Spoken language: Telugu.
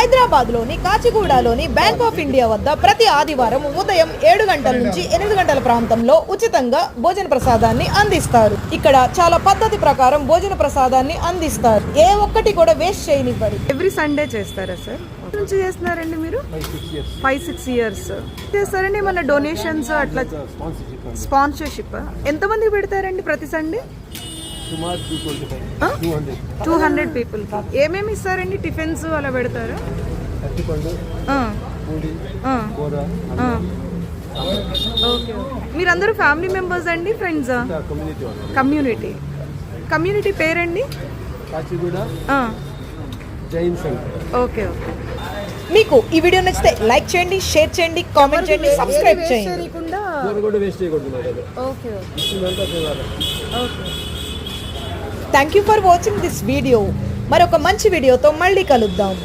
హైదరాబాద్లోని కాచిగూడలోని బ్యాంక్ ఆఫ్ ఇండియా వద్ద ప్రతి ఆదివారం ఉదయం 7 గంటల నుంచి 8 గంటల ప్రాంతంలో ఉచితంగా భోజన ప్రసాదాన్ని అందిస్తారు. ఇక్కడ చాలా పద్ధతి ప్రకారం భోజన ప్రసాదాన్ని అందిస్తారు. ఏ ఒక్కటి కూడా వేస్ట్ చేయనివ్వరు. ఎవ్రీ సండే చేస్తారా సార్? నుంచి చేస్తున్నారండి మీరు? 5-6 ఇయర్స్ చేస్తారండి. మన డొనేషన్స్ అట్లా స్పాన్సర్షిప్ ఎంతమంది పెడతారండి ప్రతి సండే? 200 పీపుల్. ఏమేమి ఇస్తారండి? టిఫిన్స్ అలా పెడతారా? ఓకే. మీరందరూ ఫ్యామిలీ మెంబర్స్ అండి, ఫ్రెండ్సా? కమ్యూనిటీ పేరండి? ఓకే. మీకు ఈ వీడియో నచ్చితే లైక్ చేయండి, షేర్ చేయండి, కామెంట్ చేయండి, సబ్స్క్రైబ్ చేయండి. Thank you for watching this video. మరొక మంచి వీడియోతో మళ్ళీ కలుద్దాం.